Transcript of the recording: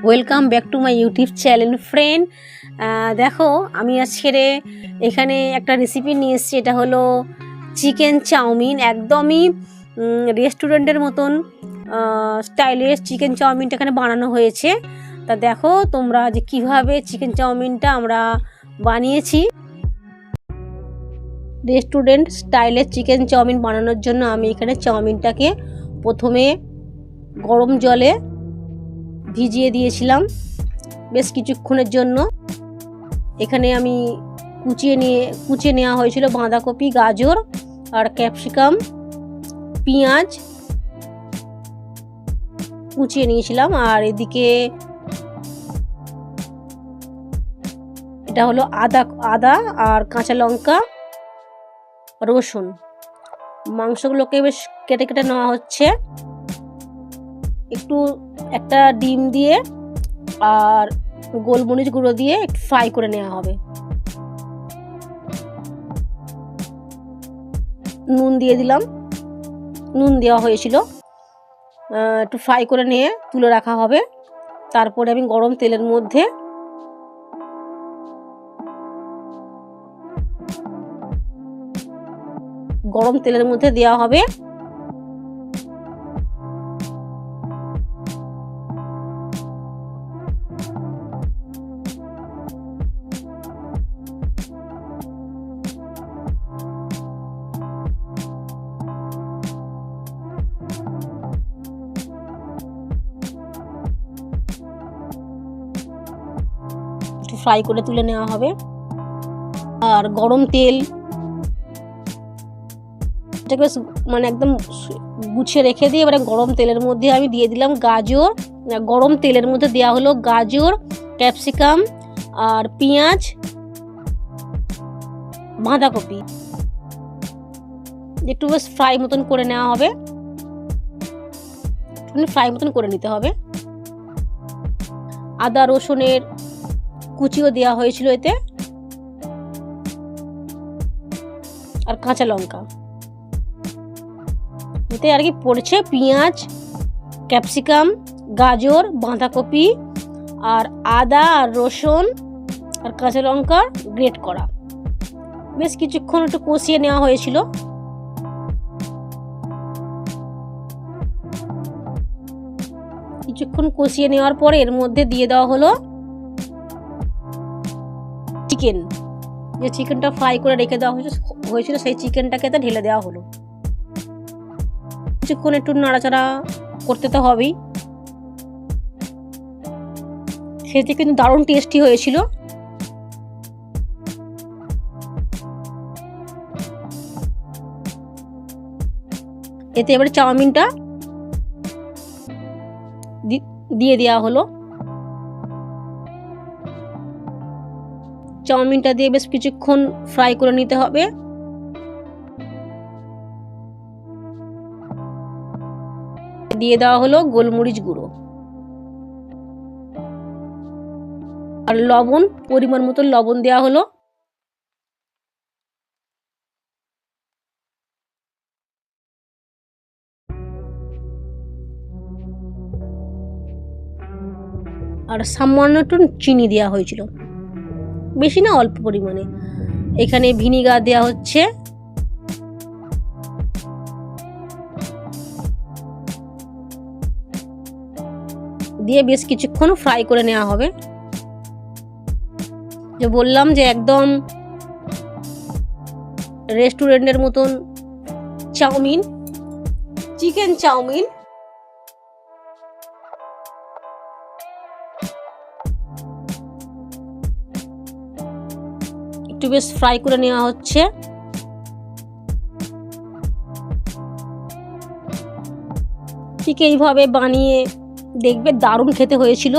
Welcome back to my YouTube channel friend. দেখো আমি আজকের এখানে একটা রেসিপি নিয়ে এসেছি। এটা হলো চিকেন চাউমিন, একদমই রেস্টুরেন্টের মতন স্টাইলের চিকেন চাউমিনটা এখানে বানানো হয়েছে। তা দেখো তোমরা যে কিভাবে চিকেন চাউমিনটা আমরা বানিয়েছি। রেস্টুরেন্ট স্টাইলের চিকেন চাউমিন বানানোর জন্য আমি এখানে চাউমিনটাকে প্রথমে গরম জলে ভিজিয়ে দিয়েছিলাম বেশ কিছুক্ষণের জন্য। এখানে আমি কুচিয়ে নেওয়া হয়েছিল বাঁধাকপি, গাজর আর ক্যাপসিকাম, পেঁয়াজ কুচিয়ে নিয়েছিলাম। আর এদিকে এটা হলো আদা আর কাঁচা লঙ্কা, রসুন। মাংসগুলোকে বেশ কেটে কেটে নেওয়া হচ্ছে। একটু একটা ডিম দিয়ে আর গোলমরিচ গুঁড়ো দিয়ে একটু ফ্রাই করে নেওয়া হবে। নুন দিয়ে দিলাম, নুন দেওয়া হয়েছিল। একটু ফ্রাই করে নিয়ে তুলে রাখা হবে। তারপরে আমি গরম তেলের মধ্যে দেওয়া হবে ফ্রাই করে তুলে নেওয়া হবে। আর গরম তেল এটাকে মানে একদম গুছিয়ে রেখে দিয়ে এবারে গরম তেলের মধ্যে আমি দিয়ে দিলাম গাজর। গরম তেলের মধ্যে দেওয়া হলো গাজর, ক্যাপসিকাম আর পেঁয়াজ, বাঁধাকপি। একটু বেশ ফ্রাই মতন করে নেওয়া হবে, ফ্রাই মতন করে নিতে হবে। আদা রসুনের কুচিও দেওয়া হয়েছিল এতে, আর কাঁচা লঙ্কা। এতে আর কি পড়ছে পেঁয়াজ, ক্যাপসিকাম, গাজর, বাঁধাকপি আর আদা আর রসুন আর কাঁচা লঙ্কা গ্রেট করা। বেশ কিছুক্ষণ একটু কষিয়ে নেওয়া হয়েছিল। কিছুক্ষণ কষিয়ে নেওয়ার পরে এর মধ্যে দিয়ে দেওয়া হলো চিকেন। যে চিকেনটা ফ্রাই করে রেখে দেওয়া হয়েছিল সেই চিকেনটাকে তো ঢেলে দেওয়া হলো। কিছুক্ষণ একটু নাড়াচাড়া করতে তো হবেই। খেতে কিন্তু দারুণ টেস্টি হয়েছিল। এতে এবারে চাউমিনটা দিয়ে দেওয়া হলো। চাউমিনটা দিয়ে বেশ কিছুক্ষণ ফ্রাই করে নিতে হবে। দিয়ে দেওয়া হলো গোলমরিচ গুঁড়ো আর লবণ, পরিমাণ মতো লবণ দেওয়া হলো। আর সামান্য একটু চিনি দেওয়া হয়েছিল, বেশি না, অল্প পরিমাণে। এখানে ভিনিগার দেওয়া হচ্ছে। দিয়ে বেশ কিছুক্ষণ ফ্রাই করে নেওয়া হবে। যে বললাম যে একদম রেস্টুরেন্টের মতন চাউমিন, চিকেন চাউমিন। একটু বেশ ফ্রাই করে নেওয়া হচ্ছে। ঠিক এইভাবে বানিয়ে দেখবে, দারুণ খেতে হয়েছিল।